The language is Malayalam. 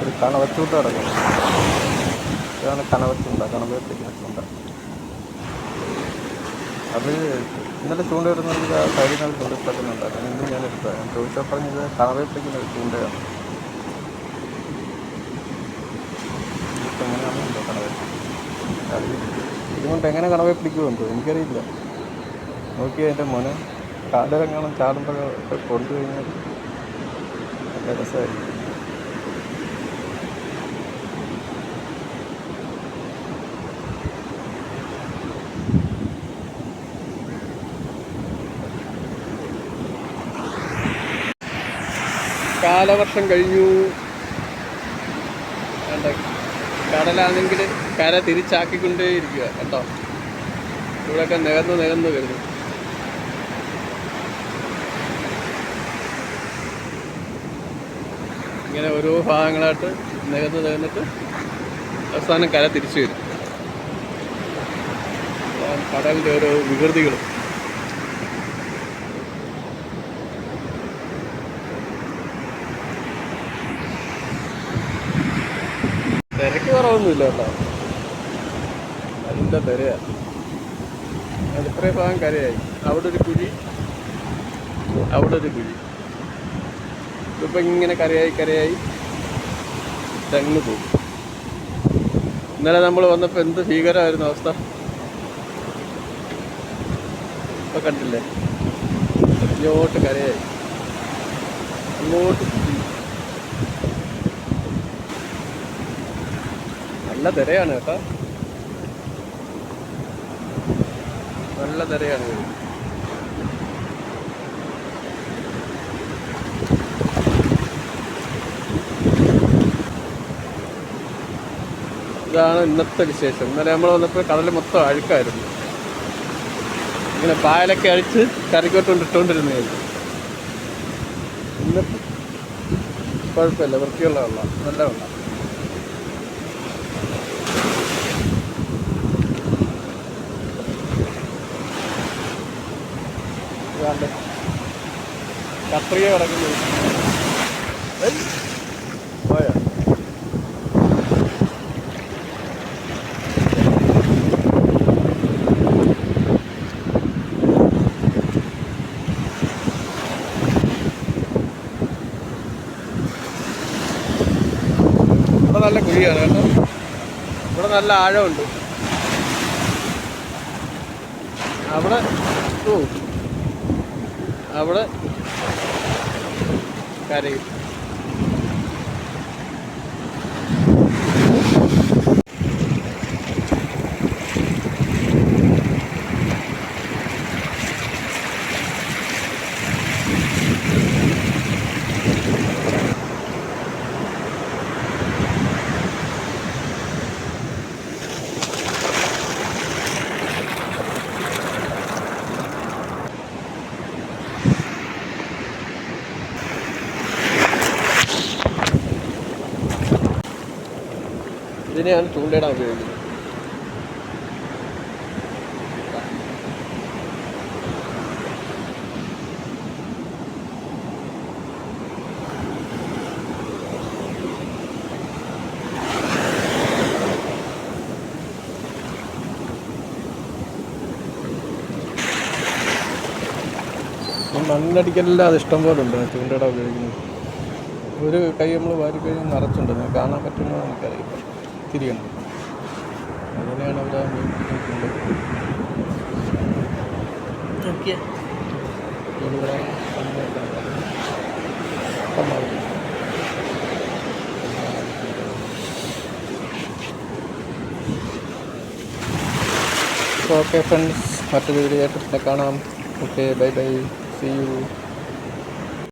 ഒരു കണവച്ചൂണ്ട കിടക്കണം. ഇതാണ് കണവച്ചൂണ്ട, കണവ പിടിക്കുന്ന ചൂണ്ട. അത് ഇന്നലെ ചൂണ്ട ഇടുന്നത് ആ സൈഡിൽ നിന്ന് ചൂണ്ട കിടക്കുന്നുണ്ട്. അങ്ങനെ ഇന്നും ഞാൻ എടുത്തത്. ഞാൻ ചോദിച്ചാൽ പറഞ്ഞത് കണവ പിടിക്കുന്ന ഒരു ചൂണ്ടയാണ്. ഇപ്പം എങ്ങനെയാണല്ലോ കണവ ഇതുകൊണ്ട് എങ്ങനെ കണവയെ പിടിക്കുമെന്തോ എനിക്കറിയില്ല. നോക്കിയാൽ എൻ്റെ മോനെ കാലിലെങ്ങാനും ചാടുമ്പോഴൊക്കെ കൊടുത്തു കഴിഞ്ഞാൽ നല്ല രസമായിരിക്കും. കാലവർഷം കഴിഞ്ഞു. കടലാണെങ്കിൽ കര തിരിച്ചാക്കിക്കൊണ്ടേ ഇരിക്കുക കേട്ടോ. ഇവിടെയൊക്കെ നികന്ന് വരുന്നു. ഇങ്ങനെ ഓരോ ഭാഗങ്ങളായിട്ട് നികന്നിട്ട് അവസാനം കര തിരിച്ചു വരും. കടലിൻ്റെ ഓരോ വികൃതികൾ. തിരക്ക് കുറവൊന്നുമില്ല കേട്ടോ. നല്ല തിരയാണ്. അത് ഇത്രയും ഭാഗം കരയായി. അവിടെ ഒരു കുഴി, അവിടെ ഒരു കുഴി. ഇതിപ്പോൾ ഇങ്ങനെ കരയായി തെങ്ങ് പോകും. ഇന്നലെ നമ്മൾ വന്നപ്പോൾ എന്ത് ഭീകരമായിരുന്നു അവസ്ഥ. ഇപ്പം കണ്ടില്ലേ, ഇങ്ങോട്ട് കരയായി, അങ്ങോട്ട് നല്ല തിരയാണ് കേട്ടോ. നല്ല തിരയാണ്. ഇതാണ് ഇന്നത്തെ വിശേഷം. ഇന്നലെ നമ്മൾ വന്നപ്പോൾ കടൽ മൊത്തം അഴുക്കായിരുന്നു. ഇങ്ങനെ പായലൊക്കെ അഴിച്ച് കറിക്കോട്ടുകൊണ്ടിട്ടുകൊണ്ടിരുന്നതായിരുന്നു. ഇന്ന് കുഴപ്പമില്ല, വൃത്തിയുള്ള വെള്ളം, നല്ല വെള്ളം. കത്രിക കിടക്കുന്നു. പോയാ ഇവിടെ നല്ല കുഴിയാണ് കേട്ടോ. ഇവിടെ നല്ല ആഴമുണ്ട്. അവിടെ കരയും. ഇതിനെയാണ് ചൂണ്ടയിടാൻ ഉപയോഗിക്കുന്നത്. മണ്ണടിക്കലെല്ലാം അത് ഇഷ്ടം പോലെ ഉണ്ട് ചൂണ്ടയിടാൻ ഉപയോഗിക്കുന്നത്. ഒരു കൈ നമ്മൾ വാരി കഴിഞ്ഞ് നിറച്ചുണ്ട്. കാണാൻ പറ്റുമോ എനിക്കറിയില്ല. തിരിയണം. അങ്ങനെയാണ് അവിടെ മീൻ പിടിക്കുന്നത്. ഓക്കെ ഫ്രണ്ട്സ്, മറ്റൊരു വീഡിയോ ആയിട്ട് പിന്നെ കാണാം. Okay, bye bye, see U.